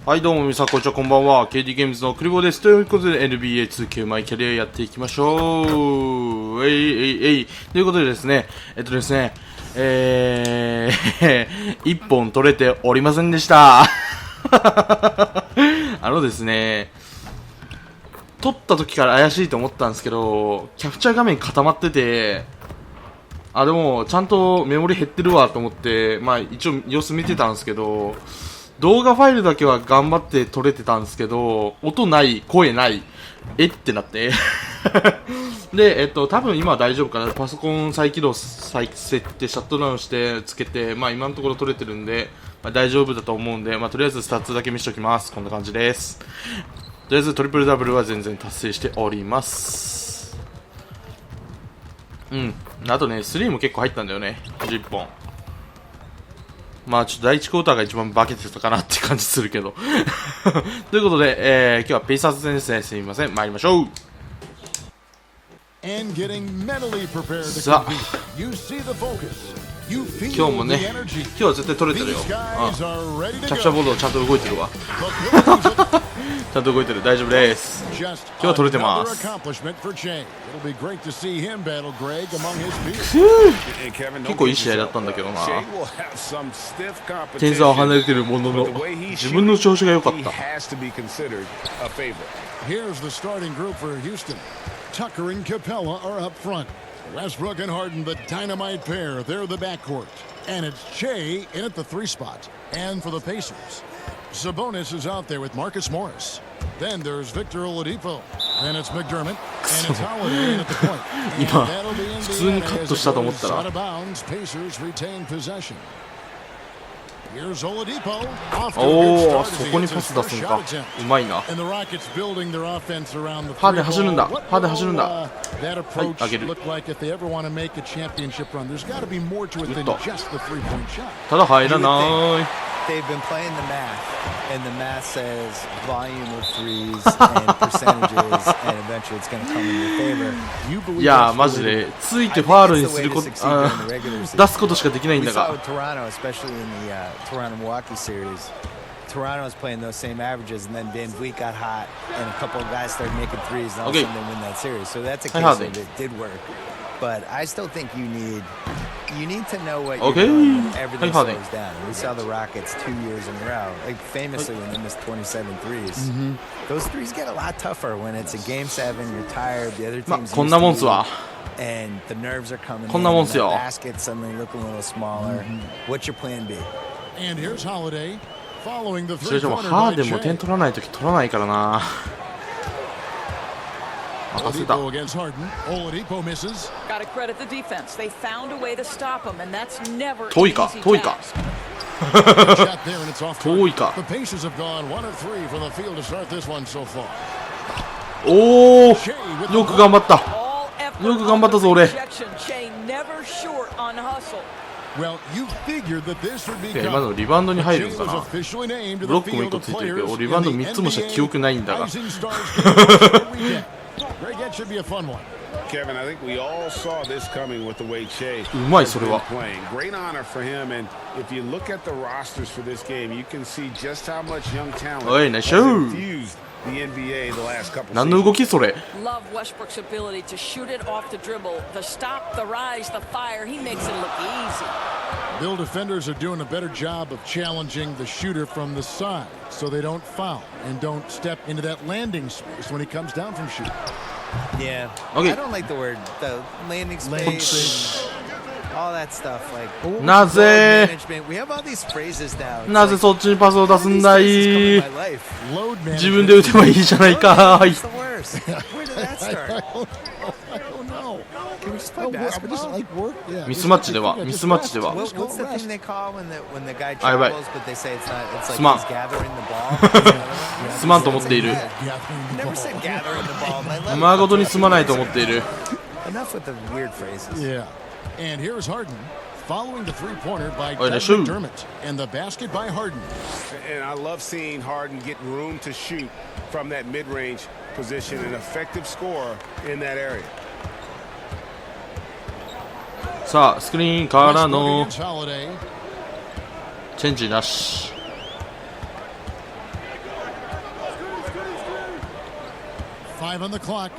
はい、どうも皆さん、こんにちは、こんばんは。KD ゲームズのクリボーです。ということで、NBA2K マイキャリアやっていきましょう。ということでですね、一本取れておりませんでした。ですね、撮った時から怪しいと思ったんですけど、キャプチャー画面固まってて、でも、ちゃんとメモリ減ってるわと思って、一応様子見てたんですけど、動画ファイルだけは頑張って撮れてたんですけど、音ない、声ない、ってなって。で、多分今は大丈夫かな。パソコン再起動、再設定、シャットダウンしてつけて、今のところ撮れてるんで、大丈夫だと思うんで、とりあえずスタッツだけ見せておきます。こんな感じです。とりあえずトリプルダブルは全然達成しております。あとね、3も結構入ったんだよね。10本。ちょっと第1クォーターが一番化けてたかなって感じするけど。ということで、今日はペイサーズ戦ですね。すみません。参りましょう。さあ、今日もね、今日は絶対取れてるよ。キャプチャーボードちゃんと動いてるわ。ちゃんと動いてる。大丈夫です。今日は取れてます。結構いい試合だったんだけどな。点差は離れてるものの、自分の調子が良かった。Tucker and Capella are up front. Westbrook and Harden, the dynamite pair. They're the backcourt. And it's Shea in at the 3 spot. And for the Pacers, Sabonis is out there with Marcus Morris. Then there's Victor Oladipo. Then it's McDermott. And it's Holiday in at the point. And that'll be Indiana as it goes out of bounds. Pacers retain possession. Here's Oladipo. そこにパス出すんか。うまいな。ハーデン走るんだ。ハーデン走るんだ。はい、あげる。ただ入らない。They've been playing the math, and the math says volume of threes and percentages, and eventually it's going to come in your favor. いやマジでついてファールにすること出すことしかできないんだが。We saw Toronto, especially in the Toronto-Milwaukee series. Toronto was playing those same averages, and then Van Vliet got hot, and a couple of guys started making threes, and all of a sudden they win that series. So that's a case of it did work. But I still think you need to know what you're doing when everything slows down. We saw the Rockets 2 years in a row, like famously when they missed 27 threes. Those threes get a lot tougher when it's a game 7, you're tired, the other team's used to you, and the nerves are coming in, and the basket suddenly looking a little smaller. What's your plan B? And here's Holiday following the それでもハーデンも点取らないとき取らないからな。Oladipo against Harden. Oladipo misses. Got to credit the defense. They found a way to stop him, and that's never 遠いか。The Pacers have gone 1 of 3 from the field to start this one so far. よく頑張った。よく頑張ったぞ俺。Well, you figured that this would be 今のリバウンドに入るんかな。ブロックも1個ついてるけど、リバウンド3つもした記憶ないんだが。Greg, that should be a fun one. Kevin, I think we all saw this coming with the way Shea うまいそれは。 playing. Great honor for him, and if you look at the rosters for this game, you can see just how much young talent has infused the NBA the last couple of 何の動きそれ。 Love Westbrook's ability to shoot it off the dribble, the stop, the rise, the fire. He makes it look easy. Bill defenders are doing a better job of challenging the shooter from the side so they don't foul and don't step into that landing space when he comes down from shooting. Yeah. Okay. I don't like the word the landing space. All that stuff like なぜ we have all these phrases now. なぜそっちにパスを出すんだい。自分で打てばいいじゃないか。What's the worst? Where did that start? I don't know. Can we just play basketball? ミスマッチでは。 What's the thing they call when the guy travels, but they say it's not? It's like he's gathering the ball. すまんと思っている。 Never said gathering the ball. 誠にすまないと思っている。 Enough with the weird phrases. Yeah. And here's Harden following the three-pointer by McDermott and the basket by Harden. And I love seeing Harden get room to shoot from that mid-range position, an effective scorer in that area. さあスクリーンからのチェンジなし。5 on the clock.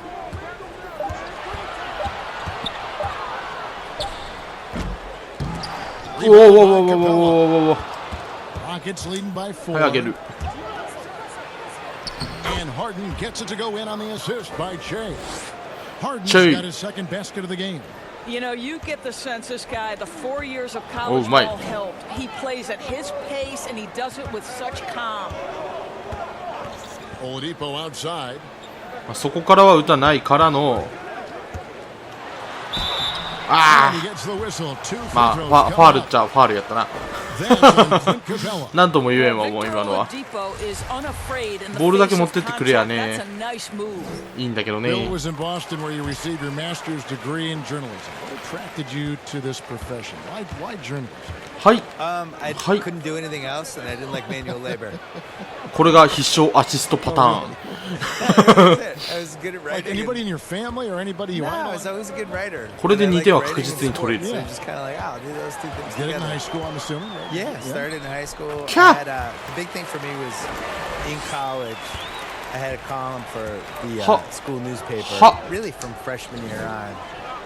Rockets leading by 4. And Harden gets it to go in on the assist by Che. Harden's got his second basket of the game. You know, you get the sense this guy, the 4 years of college ball helped. He plays at his pace, and he does it with such calm. Oladipo outside. そこからは打たないからのまあファールっちゃファールやったな。なんとも言えんわ、もう今のは。ボールだけ持ってってくれやね、いいんだけどね。はい、はい、これが必勝アシストパターン。これで2点は確実に取れる。Yeah, started in high school. Big thing for me was in college. I had a column for the school newspaper, really from freshman year on.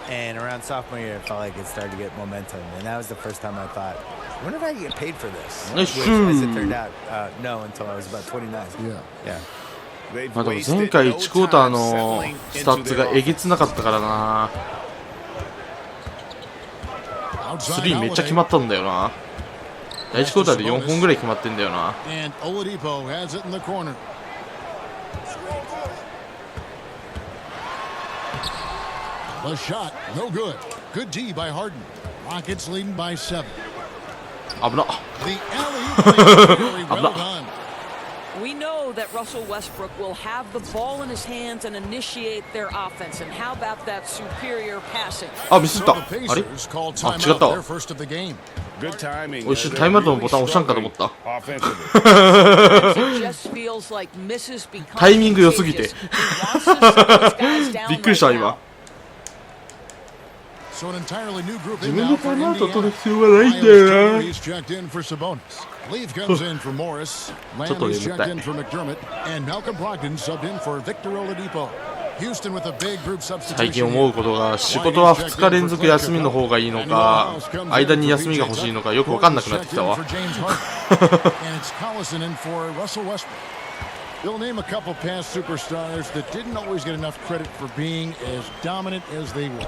And around sophomore year, I felt like it started to get momentum. And that was the first time I thought, I wonder if I can get paid for this. Which, as it turned out, no, until I was about 29. Yeah. まあでも前回1クォーターのスタッツがえげつなかったからな。スリーめっちゃ決まったんだよな。第1クォーターで4本ぐらい決まってんだよな。The shot, no good. Good D by Harden. Rockets leading by 7. 危な。 The alley, well done. We know that Russell Westbrook will have the ball in his hands and initiate their offense. And how about that superior passing? あ、ミスった。あれ？あ、違ったわ。おいしい、タイムアウトのボタン押したんかと思った。タイミング良すぎて。びっくりした今。自分でタイムアウト取る必要はないんだよな。ちょっと眠たい。最近思うことが、仕事は2日連続休みの方がいいのか、間に休みが欲しいのかよく分かんなくなってきたわ。They'll name a couple past superstars that didn't always get enough credit for being as dominant as they were.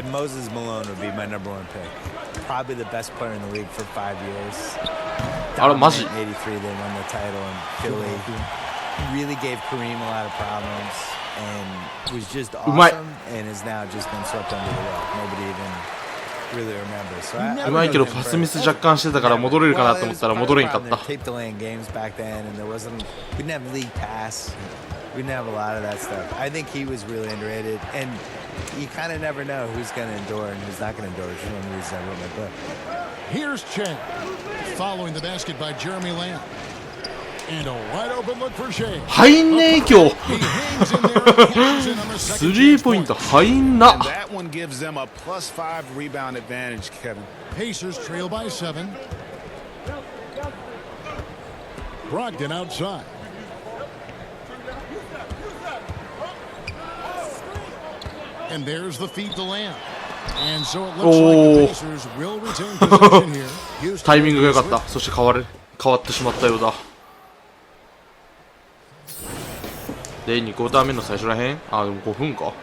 Moses Malone would be my number one pick. Probably the best player in the league for 5 years. Maji. In '83, they won the title in Philly. Really gave Kareem a lot of problems and was just awesome and has now just been swept under the rug. Nobody even...Really remember. So うまいけどパスミス若干してたから戻れるかなと思ったら戻れんかった。Tape delaying games back then, and there wasn't. We didn't have league pass. We didn't have a lot of that stuff. I think he was really underrated, and you kind of never know who's going to endure and who's not going to endure. Which is one reason I wrote my book. Here's Che, following the basket by Jeremy Lamb. And a wide open look for Shea. 入んねえ今日。スリーポイント入んな。That one gives them a +5 rebound advantage, Kevin. Pacers trail by 7. Brogdon outside. And there's the feed to Lamb. And so it looks like the Pacers will retain possession here. タイミングが良かった。そして変わってしまったようだ。で、2クォーター目の最初らへん？あ、でも5分か。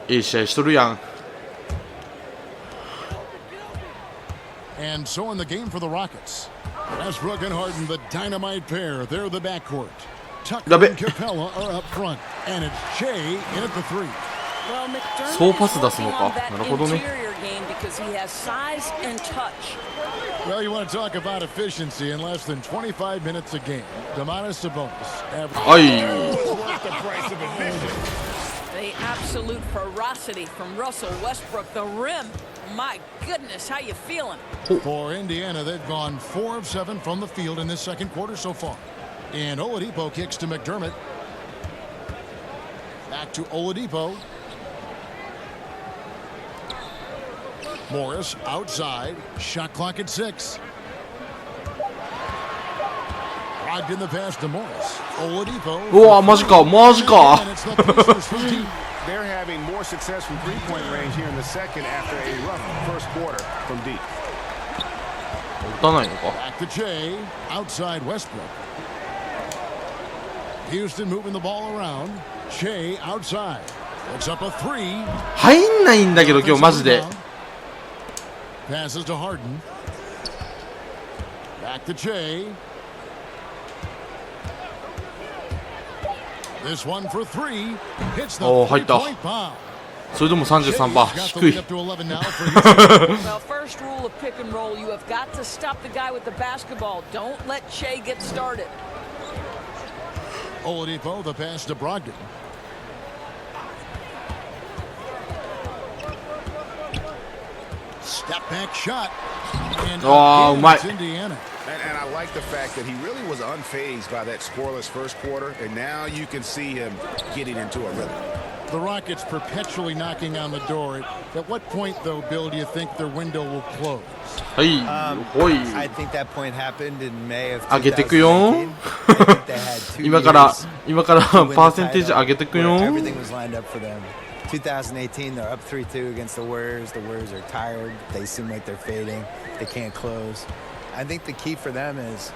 いい試合しとるやん。And so in the game for the Rockets, Westbrook and Harden, the dynamite pair. They're the backcourt. Tucker and Capella are up front, and it's Shea in at the 3. そうパス出すのか。なるほどね。Well, you want to talk about efficiency in less than 25 minutes a game. Domantas Sabonis. The absolute ferocity from Russell Westbrook, the rim. My goodness, how you feeling? For Indiana, they've gone 4 of 7 from the field in this second quarter so far. And Oladipo kicks to McDermott. Back to Oladipo. Morris outside. Shot clock at 6. Brogdon the pass to Morris. Oladipo. うわマジかマジか And it's the Pacers 15. They're having more success from three-point range here in the second after a rough first quarter from deep. 打たないのか Back to Che. Outside Westbrook. Houston moving the ball around. Che outside. Puts up a three. 入んないんだけど今日マジで Passes to Harden. Back to Che. This one for three. Hits the three-point bomb. それでも 33% 低い Well, first rule of pick and roll, you have got to stop the guy with the basketball. Don't let Che get started. Oladipo, the pass to Brogdon. Step back shot. And Oh, my. Indiana. And I like the fact that he really was unfazed by that scoreless first quarter, and now you can see him getting into a rhythm. The Rockets perpetually knocking on the door. At what point, though, Bill, do you think their window will close? はいほい I think that point happened in May of 上げてくよ 2019. I think they had 2今からパ to win ー the センテージ title 上げてくよ where everything was lined up for them. 2018, they're up 3-2 against the Warriors. The Warriors are tired. They seem like they're fading. They can't close. I think the key for them is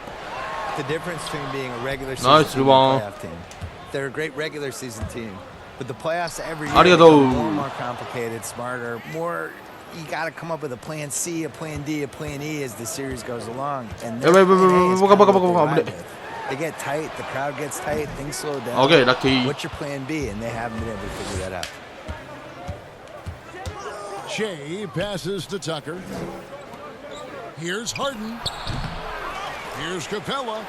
the difference between being a regular season Nice team and rebound. a playoff team. They're a great regular season team, but the playoffs every year ありがとう become more and more complicated, smarter, more. You got to come up with a plan C, a plan D, a plan E as the series goes along. And their wait, plan A is kind of what they wait. ride with. They get tight, the crowd gets tight, things slow down. OK ラッキー What's your plan B? And they haven't been able to figure that out. Che passes to Tucker. Here's Harden. Here's Capella.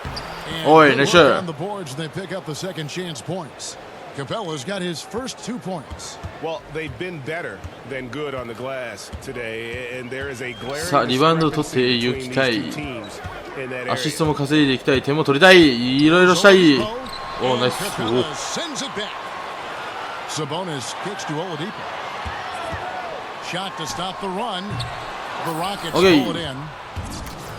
And Oi, good nice work shot. on the boards. They pick up the second chance points. Capella's got his first 2 points. Well, they've been better than good on the glass today, and there is a glaring さあリバウンドを取っていきたい between these two teams in that area. アシストも稼いでいきたい点も取りたいいろいろしたいおナイス Capella sends it back. Sabonis kicks to Oladipo. Shot to stop the run. The Rockets Okay. pull it in.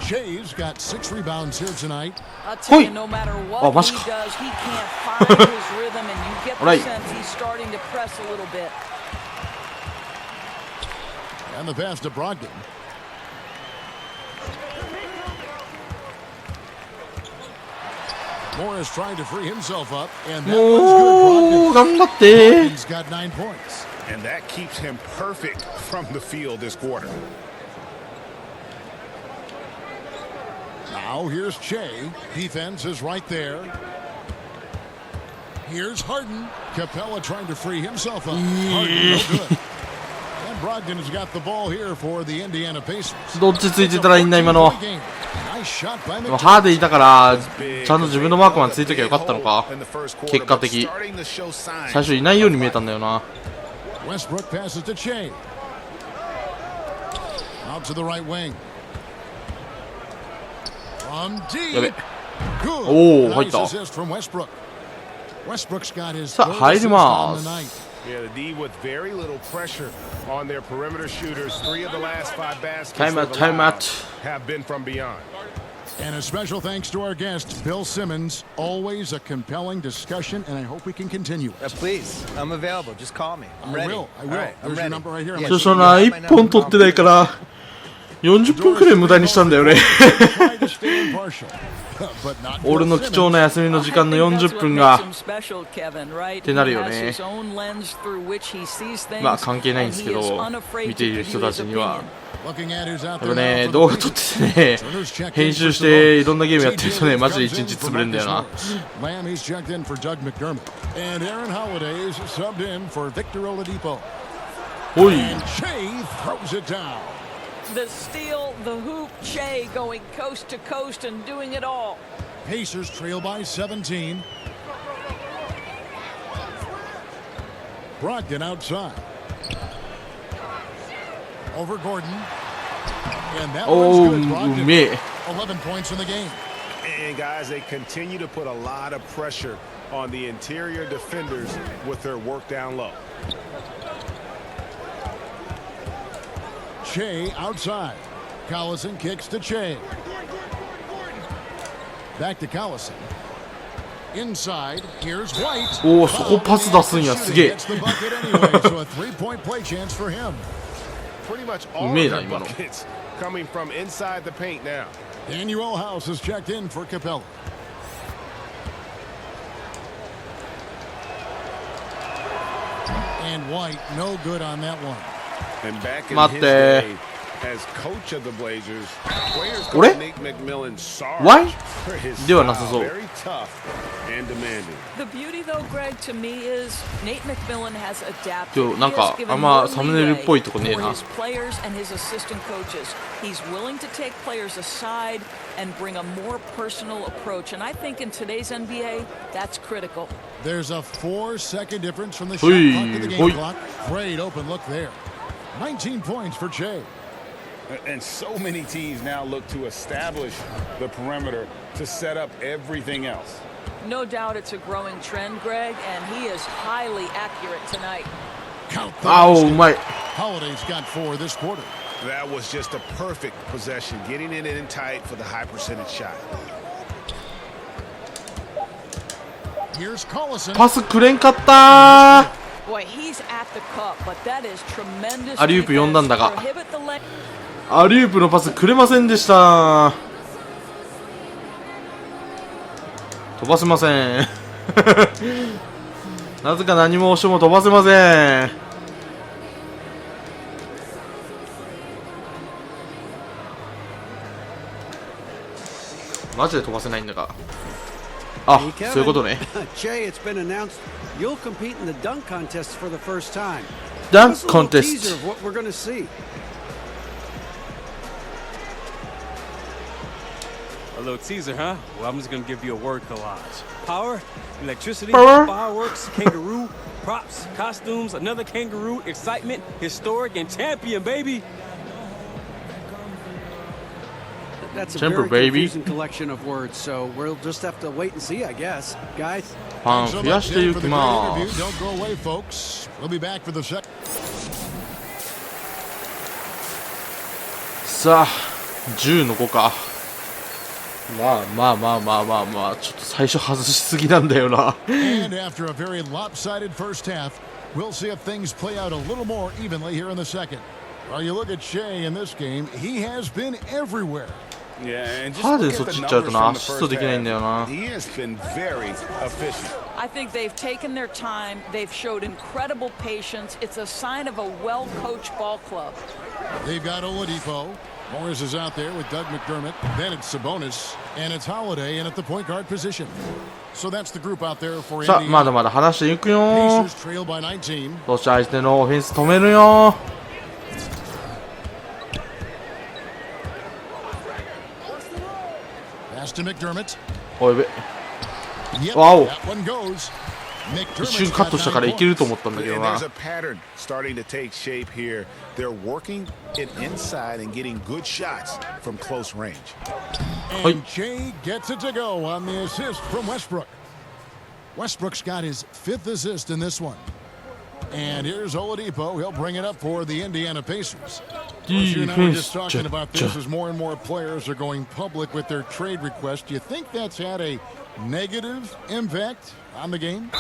Che's got 6 rebounds here tonight. I'll tell you, Hoi. no matter Oh, what he Mashka. does, he can't find his rhythm, and you get the Alright. sense he's starting to press a little bit. And the pass to Brogdon. Morris trying to free himself up, and that もう one's 頑張っ good. て Brogdon's got 9 points. And that keeps him perfect from the field this quarter. Now here's Che. Defense is right there. Here's Harden. Capella trying to free himself up. Harden, no good. And Brogdon has got the ball here for the Indiana Pacers. どっちついてたらいいんだ今の Nice shot by でも McDermott. ハーデンいたからちゃんと自分のマークマンついときゃよかったのか結果的最初いないように見えたんだよな Westbrook passes to Che. Out to the right wing. From やべ deep. Good. おお入っ Nice た assist from Westbrook. Westbrook's got his さあ third 入り assist ま on the す night. Yeah, the D with very little pressure on their perimeter shooters. 3 of the last 5 baskets Time out, they've time allowed out. have been from beyond. And a special thanks to our guest, Bill Simmons. Always a compelling discussion, and I hope we can continue it. Please, I'm available. Just call me. I'm I ready. will. I will. All right, I'm There's your ready. number right here. Yeah, そうそうな1本取ってないから40分くらい無駄にしたんだよね Try to stay impartial, but not 俺の貴重な休みの時間の40分がってなるよねまあ関係ないんですけど見ている人たちには Looking at who's out やっ there ぱね now for 動画 the 撮っててね編集していろんなゲームやってるとねマジで1日潰れるんだよな Lamb, he's checked in for Doug McDermott. And Aaron Holiday's subbed in for Victor Oladipo. ほい And Che throws it down. The steal, the hoop, Che going coast to coast and doing it all. Pacers trail by 17. Brogdon outside. Over Gordon. And that お one's う good. うめえ 11 points in the game. And guys, they continue to put a lot of pressure on the interior defenders with their work down low. Che outside. Collison kicks to Che. Back to Collison. Inside, here's White. おお、そこパス出すんや、すげえ。 Gets the bucket anyway, so a three-point play chance for him. Pretty much all of their buckets coming from inside the paint now. Daniel House has checked in for Capella. And White, no good on that one. And back in his day as coach of the Blazers, players called Nate McMillan sorry for his style, very tough and demanding. The beauty, though, Greg, to me is Nate McMillan has adapted. 今日なんかあんまサムネイルっぽいとこねえな。 his players and his assistant coaches. He's willing to take players aside and bring a more personal approach. And I think in today's NBA, that's critical. There's a 4-second difference from the shot clock to the game clock. Great open look there. 19 points for Che. And so many teams now look to establish the perimeter to set up everything else. No doubt it's a growing trend, Greg, and he is highly accurate tonight. Oh my. Holiday's got 4 this quarter. That was just a perfect possession, getting it in tight for the high percentage shot. Here's Collison. パスくれんかったー。 Boy, he's at the cup, but that is tremendous. アリウープ読んだんだが、アリウープのパスくれませんでした。飛ばせません。なぜか何も押しても飛ばせません。マジで飛ばせないんだが。あ、そういうことね。Che, it's been announced you'll compete in the dunk contest for the first time. Dunk contest. What we're going to see. A little teaser, huh? Well, I'm just gonna give you a word collage. Power, electricity, Power. fireworks, kangaroo, props, costumes, another kangaroo, excitement, historic, and champion, baby. That's a Temper, very baby. confusing collection of words, so we'll just have to wait and see, I guess. Guys. ファン増やしていきます。 Don't go away, folks. We'll be back for the second. さあ、10の5か。まあ、ちょっと最初外しすぎなんだよな。And after a very lopsided first half, we'll see if things play out a little more evenly here in the second. While you look at Shea in this game, he has been everywhere. Yeah, and just ハーデン look そ at っ the ち行っちゃうと numbers な、 from ア the シスト first できないんだよ half. な。 He has been very efficient. I think they've taken their time. They've showed incredible patience. It's a sign of a well-coached ball club. They've got Oladipo. Morris is out there with Doug McDermott. Then it's Sabonis, and it's Holiday in at the point guard position. So that's the group out there for さあ、 Indiana. まだまだ話していくよ。 Pacers trail by 19. そして相手のオフェンス止めるよ。 Pass to McDermott. おいべ。 Yep, わお。 that one goes. 一瞬カットしたからいけると思ったんだけど And な。 there's a pattern starting to take shape here. They're working it inside and getting good shots from close range. And Jay gets it to go on the assist from Westbrook. Westbrook's got his 5th assist in this one. And here's Oladipo. He'll bring it up for the Indiana Pacers. You and I were just talking about this as more and more players are going public with their trade requests. Do you think that's had a negative impact on the game?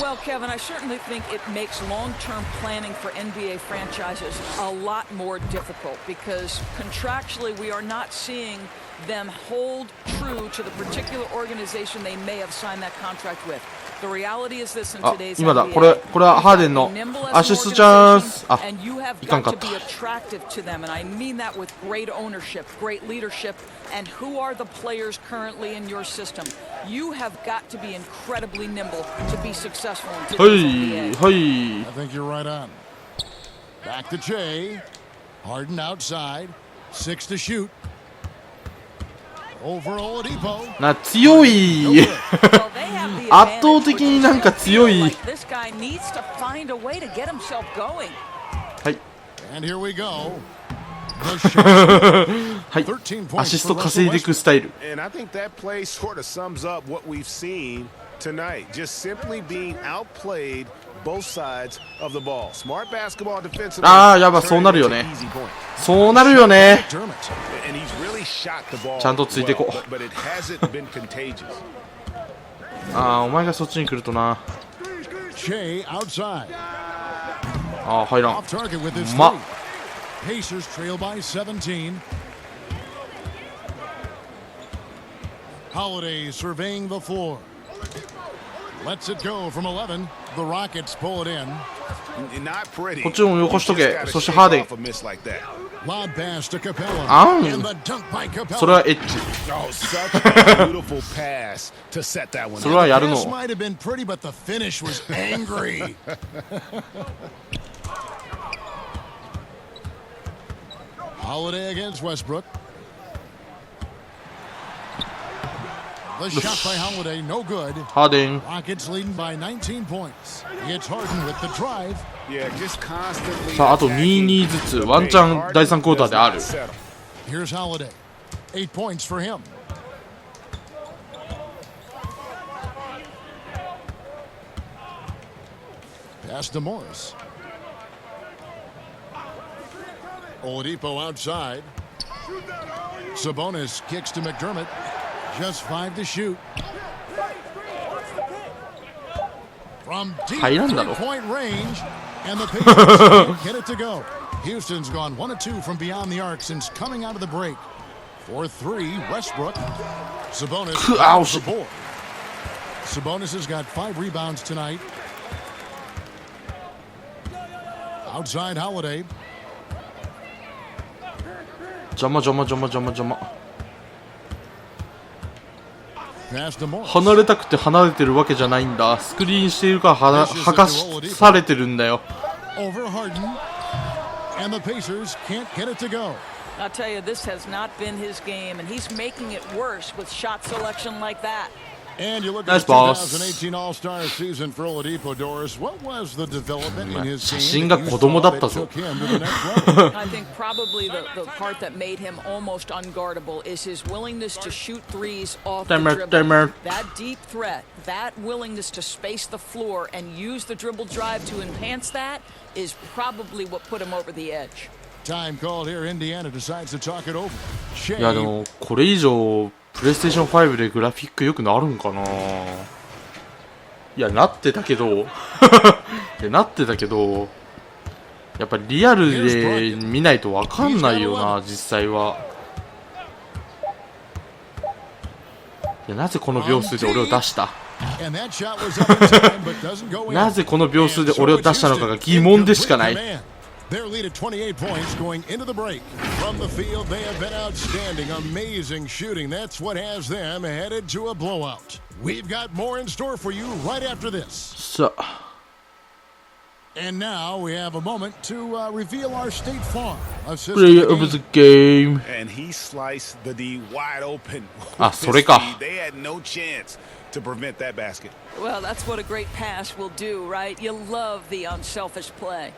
Well, Kevin, I certainly think it makes long-term planning for NBA franchises a lot more difficult because contractually we are not seeing them hold true to the particular organization they may have signed that contract with. The reality is this in today's 今だ、 NBA. これはハーデンのアシストチャンス。あ、 And you have いかん got かっ to た。 be attractive to them, and I mean that with great ownership, great leadership, and who are the players currently in your system? You have got to be incredibly nimble to be successful in は today's い、 NBA. はい。 I think you're right on. Back to Jay. Harden outside. 6 to shoot. Over Oladipo. な、強い。 Well, they have the 圧倒 advantage, 的 which になんか makes it 強 feel い。 like this guy needs to find a way to get himself going. はい。 And here we go. The shot. はい。 13 points アシスト for 稼いでいくスタイル。 And I think that play sort of sums up what we've seen tonight. Just simply being outplayed both sides of the ball. Smart basketball defensively. ああ、やば、そうなるよね。そうなるよね。ちゃんとついてこう。ああ、お前がそっちに来るとな。ああ、入らん。ま。Pacers trail by 17. Holiday surveying the floor. Lets it go from 11. The Rockets pull it in. こっちもよこしとけ。そしてハーデン。Lob pass to Capella. あん。 And the dunk by Capella. それはエッチ。それはやるの。The pass might have been pretty, but the finish was angry. Holiday against Westbrook. The shot by Holiday, no good. ハーデン。 Rockets leading by 19 points. It's Harden with the drive. さあ、あと2-2ずつ。ワンチャン第3クォーターである。Here's Holiday. 8 points for him. Pass to Morris. Oladipo outside. Sabonis kicks to McDermott. Just 5 to shoot. From deep 入らんだろ。 three-point range, and the Pacers can't get it to go. Houston's gone 1 of 2 from beyond the arc since coming out of the break. 4-3, Westbrook. Sabonis Ouch. the board. Sabonis has got 5 rebounds tonight. Outside Holiday. 邪魔邪魔邪魔邪魔邪魔。 Pass to Morris. 離れたくて離れてるわけじゃないんだ。スクリーンしているから剥がされてるんだよ。 Over Harden, and the Pacers can't get it to go. I'll tell you, this has not been his game, and he's making it worse with shot selection like that. And you look Nice at the boss. 2018 All-Star season for Oladipo, Doris. What was the development in his 写 game 真 that が you 子供 saw だった that ぞ。 took him to the next level? I think probably the part that made him almost unguardable is his willingness to shoot threes off the dribble. That deep threat, that willingness to space the floor and use the dribble drive to enhance that is probably what put him over the edge. Time called here. Indiana decides to talk it over. いやでもこれ以上プレイステーション5でグラフィック良くなるんかな。いやなってたけどいやなってたけどやっぱりリアルで見ないと分かんないよな実際は。いやなぜこの秒数で俺を出したなぜこの秒数で俺を出したのかが疑問でしかない。Their lead at 28 points going into the break. From the field, they have been outstanding. Amazing shooting. That's what has them headed to a blowout. We've got more in store for you right after this. さあ。 And now we have a moment to reveal our State Farm assistant Player of the game. And he sliced the D wide open. あ、それか。 They had no chance to prevent that basket. Well, that's what a great pass will do, right? You love the unselfish play.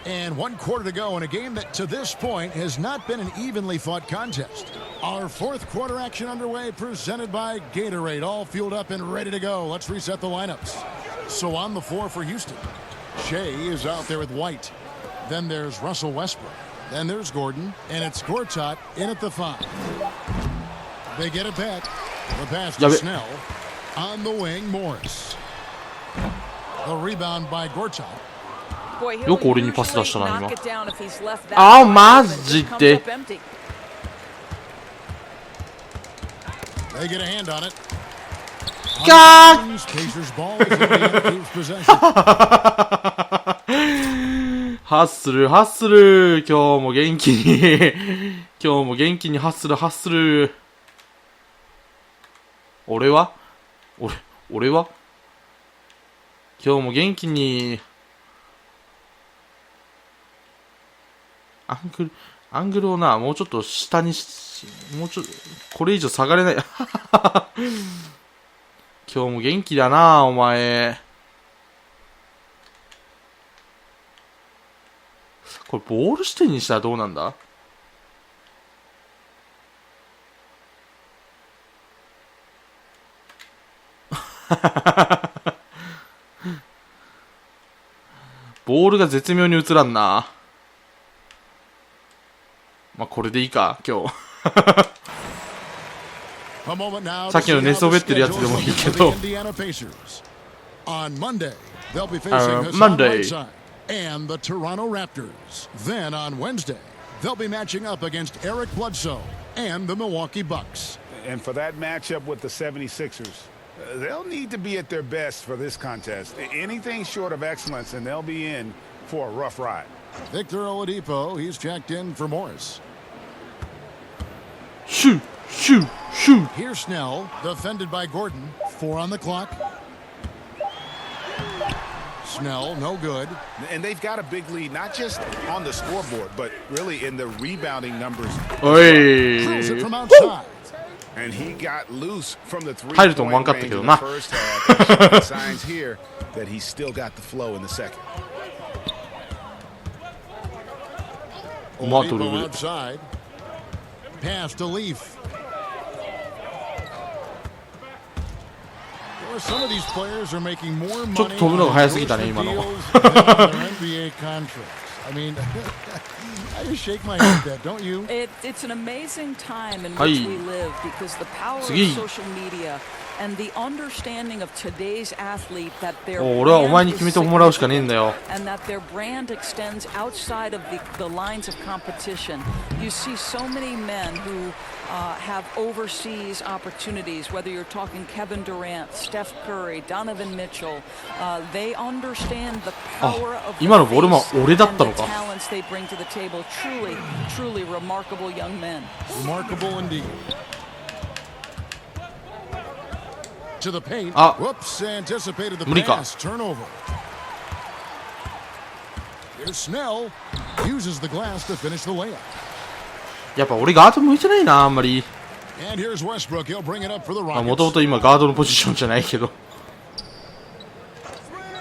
And 1 quarter to go in a game that to this point has not been an evenly fought contest. Our 4th quarter action underway, presented by Gatorade, all fueled up and ready to go. Let's reset the lineups. So on the floor for Houston, Shea is out there with White. Then there's Russell Westbrook. Then there's Gordon, and it's Gortat in at the 5. They get it back. The pass to Snell. On the wing, Morris. The rebound by Gortat. よく俺にパス出したな今。あ、マジで。They get a hand on it. かーハッスルハッスル。今日も元気に今日も元気にハッスルハッスル。俺は俺は今日も元気にアングルをな、もうちょっと下にもうちょっと、これ以上下がれない。今日も元気だな、お前。これボール視点にしたらどうなんだ？ボールが絶妙に映らんな。まあこれでいいか今日。さっきの寝そべってるやつでもいいけど。Monday and the Toronto Raptors. Then on Wednesday, they'll be matching up against Eric Bledsoe and the Milwaukee Bucks. And for that matchup with the 76ers, they'll need to be at their best for this contest. Anything short of excellence, and they'll be in for a rough ride. Victor Oladipo, he's checked in for Morris. Shoot. Here's Snell, defended by Gordon. 4 on the clock. Snell, no good. And they've got a big lead, not just on the scoreboard, but really in the rebounding numbers. Throws it from outside. And he got loose from the three-point range in the first half. Signs here that he's still got the flow in the second. Oladipo outside. Pass to Leaf. Some of these players are making more money ちょっと飛ぶのが早すぎたね今の。 NBA contracts. I mean, I just shake my head at that, don't you? It's an amazing time in which we live because the power of social media and the understanding of today's athlete that their brand is significant and that their brand extends outside of the lines of competition. You see so many men who have overseas opportunities, whether you're talking Kevin Durant, Steph Curry, Donovan Mitchell. They understand the power of the face and the talents they bring to the table. Truly remarkable young men. Remarkable indeed. To the paint. Whoops, anticipated the pass. Turnover. Here's Snell. Uses the glass to finish the layup. やっぱ俺ガード向いてないなあんまり。もともと今ガードのポジションじゃないけど。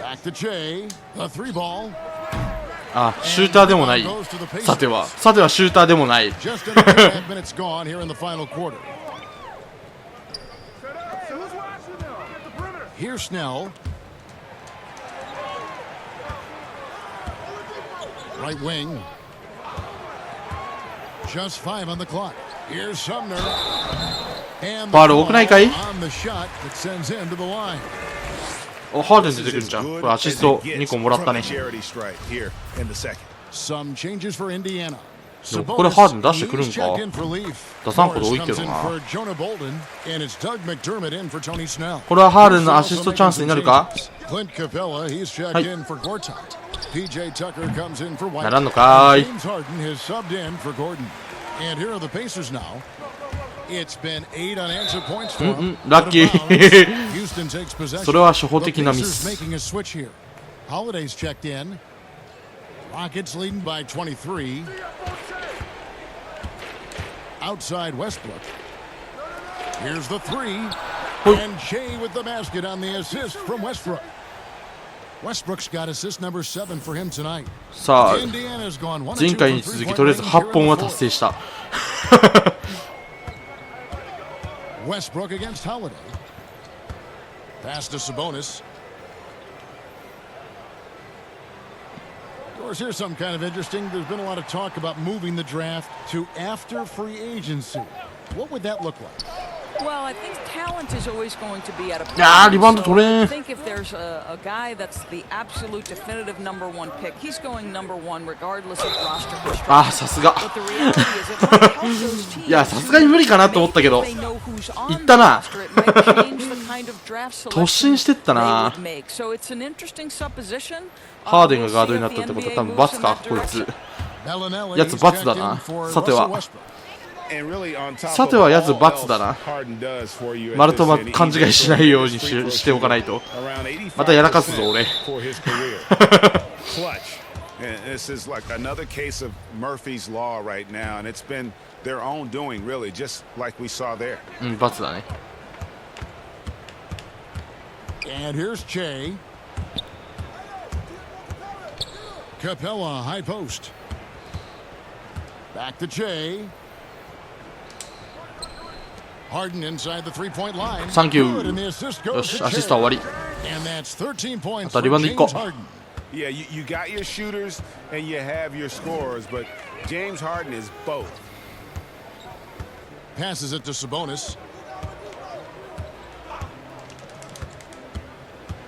あ、シューターでもない。さてはシューターでもない。Here's Snell. Right wing. Just 5 on the clock. Here's Sumner. And ファウル多くないかい？ on the shot that sends him to the line. お、ハーデン出てくるじゃん。これアシスト2個もらったね。Some changes for Indiana. でもこれハーデン出してくるんか？出さんこと多いけどな。これはハーデンのアシストチャンスになるか？はい。ならんのかーい。ラッキー。それは初歩的なミス。Rockets leading by 23. Outside Westbrook. Here's the 3. And Shea with the basket on the assist from Westbrook. Westbrook's got assist number 7 for him tonight. さあ、前回に続きとりあえず8本は達成した。Westbrook against Holiday. Pass to Sabonis. Of course, here's something kind of interesting. There's been a lot of talk about moving the draft to after free agency. What would that look like? Well, I think talent is always going to be at a point. So I think if there's a guy that's the absolute definitive number 1 pick, he's going number 1 regardless of roster construction. あ、さすが。いや、さすがに無理かなと思ったけど、いったな。突進してったな。ハーデンがガードになったってことは多分罰か、こいつ。やつ罰だな。さてはやつ罰だな。マルトマ勘違いしないようにしておかないと。またやらかすぞ俺。This is like another case of Murphy's Law right now, and it's been their own doing, really, just like we saw there. 罰だね。And here's Che. Capella, high post. Back to Che. Harden inside the three-point line. サンキュ Good, and the ー。 assist よ goes し、 to アシストは終わ And that's 13 points あと for リバウンド1 James 個。 Harden. Yeah, you got your shooters and you have your scorers, but James Harden is both. Passes it to Sabonis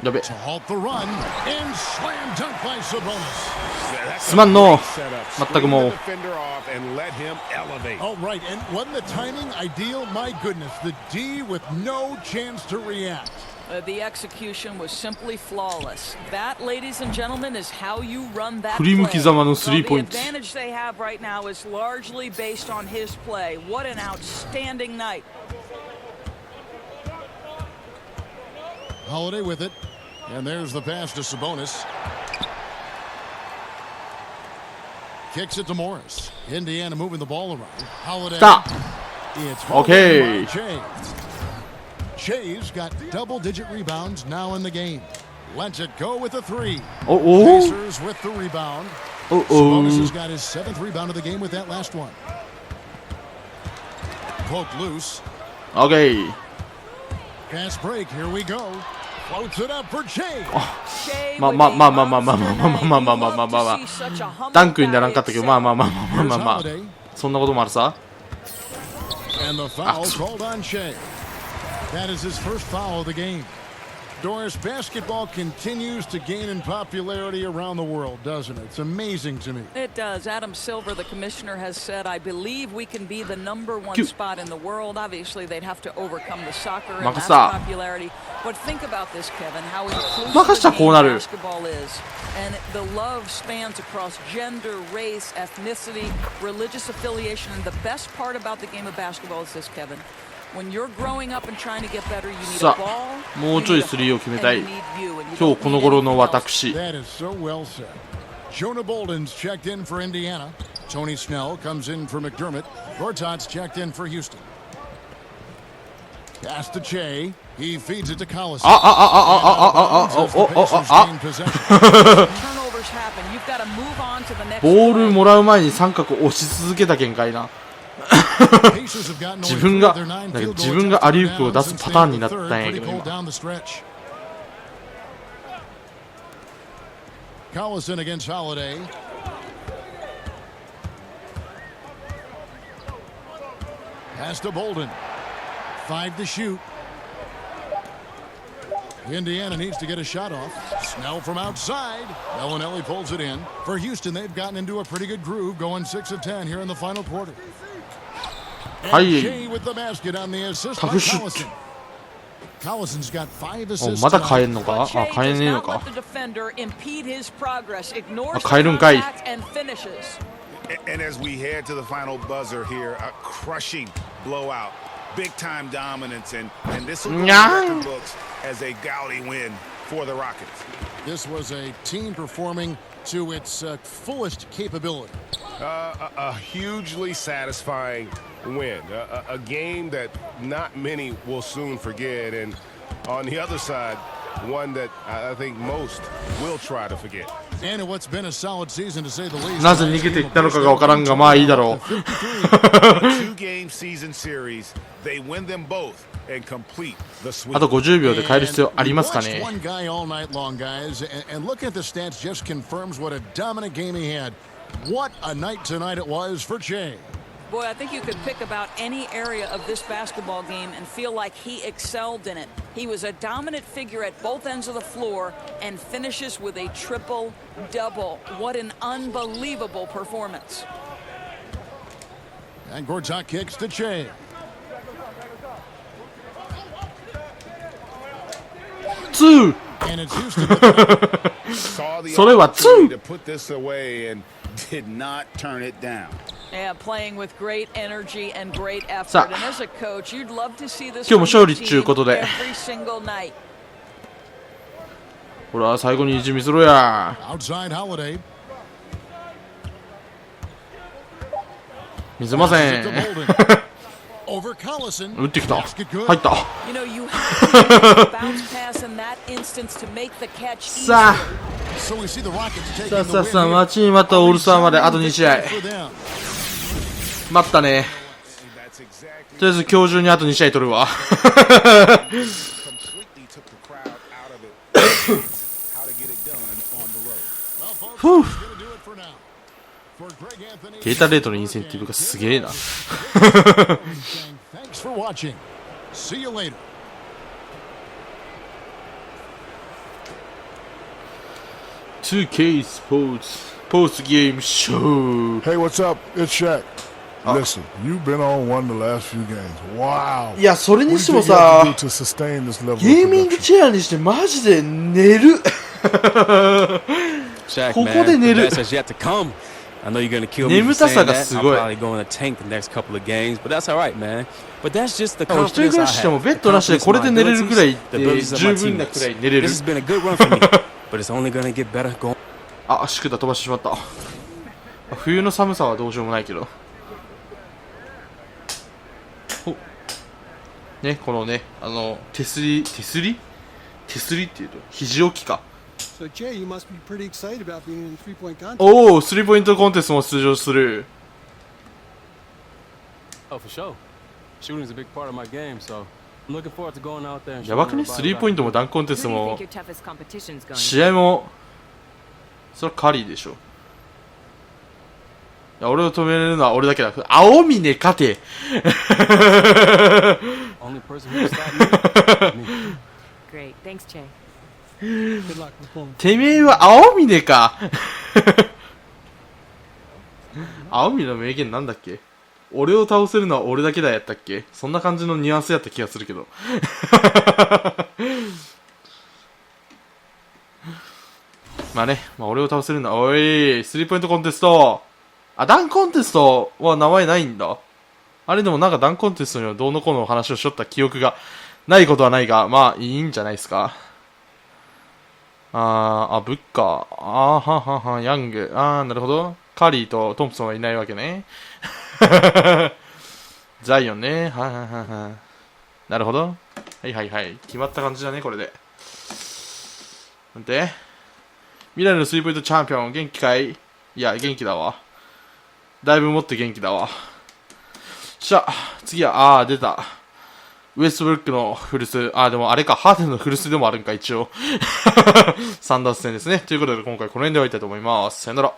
やべ。 to halt the run and slam dunk by Sabonis. Yeah, that's すまんの a great setup. 全くもう Screen the defender off and let him elevate. Oh, right, and wasn't the timing ideal? My goodness, the D with no chance to react. The execution was simply flawless. That, ladies and gentlemen, is how you run that 振り向き play. ざまの So 3 the ポイント。 advantage they have right now is largely based on his play. What an outstanding night. Holiday with it, and there's the pass to Sabonis. Kicks it to Morris. Indiana moving the ball around. Holiday. 来た。 It's Okay. Shay's got double-digit rebounds now in the game. Lets it go with a three. おお。 Pacers with the rebound. お Sabonis お。 has got his 7th rebound of the game with that last one. Poke loose. オッケー。 Fast break. Here we go. Floats it up for Shay. まあまあまあまあまあまあまあまあまあまあまあまあまあまあダンクにならんかったけどまあまあまあまあまあまあ Holiday. そんなこともあるさ。 And the foul called on Shea. That is his first foul of the game. Doris, basketball continues to gain in popularity around the world, doesn't it? It's amazing to me. It does. Adam Silver, the commissioner, has said, I believe we can be the #1 spot in the world. Obviously, they'd have to overcome the soccer and mass popularity. But think about this, Kevin, how inclusive the game of basketball is. And the love spans across gender, race, ethnicity, religious affiliation. And the best part about the game of basketball is this, Kevin. When you're growing up and trying to get better, you need a ball, もうちょいスリーを決めたい。 and you need you, and you 今 don't 日この need 頃の anything else. 私。 That is so well said. Jonah Bolden's checked in for Indiana. Tony Snell comes in for McDermott. Gortat's checked in for Houston. Pass to Che. He feeds it to Collison. Turnovers happen. You've got to move on to the next ボール play. もらう前に三角押し続けたけんかいな。自分がアリウープを出すパターンになったんやけど今。 Collison against Holiday. Pass to Bolden. 5 to shoot. Indiana needs to get a shot off. Snell from outside. Bellinelli pulls it in. For Houston, they've gotten into a pretty good groove, going 6 of 10 here in the final quarter. And Shea with the basket on the assist by Collison. Collison's got 5 assists. まだ変えんのか？あ、変えねえのか。 あ、変えるんかい。 And as we head to the final buzzer here, a crushing blowout, big-time dominance, and this will go in record books as a gaudy win for the Rockets. This was a team performing to its fullest capability. A hugely satisfying win, a game that not many will soon forget, and on the other side, one that I think most will try to forget. And what's been a solid season to say the least. なぜ逃げていったのかがわからんがまあいいだろう。 2-game season series, they win them both and complete the sweep. あと50秒で変える必要ありますかね。 One guy all night long, guys, and looking at the stats just confirms what a dominant game he had. What a night tonight it was for Che. Boy, I think you could pick about any area of this basketball game and feel like he excelled in it. He was a dominant figure at both ends of the floor and finishes with a triple-double. What an unbelievable performance. And Gortat kicks to Che. Two. And it's Houston. Saw the それは opportunity two. to put this away and did not turn it down. Yeah, playing with great energy and great effort. さあ、 And as a coach, you'd love to see this 今日も勝利 from っちゅう your ことで。 team every single night. ほら最後に意地見せろや。 Outside Holiday. 見せません。 Over Collison. 打ってきた。入 Basket っ good. た。 You know, you have to make a bounce pass in that instance to make the catch easier. さあ。 So we see the Rockets taking さあ the さあ win さあ here. 待ちに待ったオールスターまであと2試合 For them. 待ったね。じりあえず今日中にあと2試合取るわ。ふぅ。データレートのインセンティブがすげえな。2K Sports Post Game Show. Hey, what's up? It's Shaq. Listen, you've been on one the last few games. Wow. いや、それにしても What do you have さ to do to sustain this level of ゲーミング production? チェアにしてマジで寝る。 Shaq, ここで寝 man, る。 the best has yet to come. I know you're gonna kill me for 眠た saying さが that. す I'm ごい。 probably going to tank the next couple of games, but that's all right, man. But that's just the 一人 confidence 暮 I らししても have. ベッドなしでこれで寝れるぐらいって十 The abilities of 分 my なくらい teammates. 寝れる。 This has been a good run for me, but it's only gonna get better going. あ、足管飛ばしてしまった。冬の寒さはどうしようもないけど。ね、このね、手すりっていうと、肘置きか。So, Jay, you must be pretty excited about being in the three-point contest. おお、スリーポイントコンテストも出場する。Oh, for sure. Shooting's a big part of my game, so I'm looking forward to going out there and やばくね、スリーポイントもダンクコンテストも、試合も、それはカリーでしょ。いや、俺を止めれるのは俺だけだ。青峰勝て。Only person who can stop me. Great, thanks, Jay. Good luck with pulling. てめえは青峰か。青峰の名言なんだっけ？俺を倒せるのは俺だけだやったっけ？そんな感じのニュアンスやった気がするけど。まあね、まあ俺を倒せるのは、おい、スリーポイントコンテスト。あ、ダンコンテストは名前ないんだ。あれでもなんかダンコンテストにはどうのこうの話をしとった記憶がないことはないが、まあいいんじゃないですか。ブッカー。ヤング。なるほど。カリーとトンプソンはいないわけね。ザイオンね。なるほど。はいはいはい。決まった感じだね、これで。なんて未来のスリーポイントチャンピオン、元気かい？いや、元気だわ。だいぶもって元気だわ。次は、出た。ウエストブルックのフルス。でもあれか、ハーデンのフルスでもあるんか、一応。サンダース戦ですね。ということで、今回この辺で終わりたいと思います。さよなら。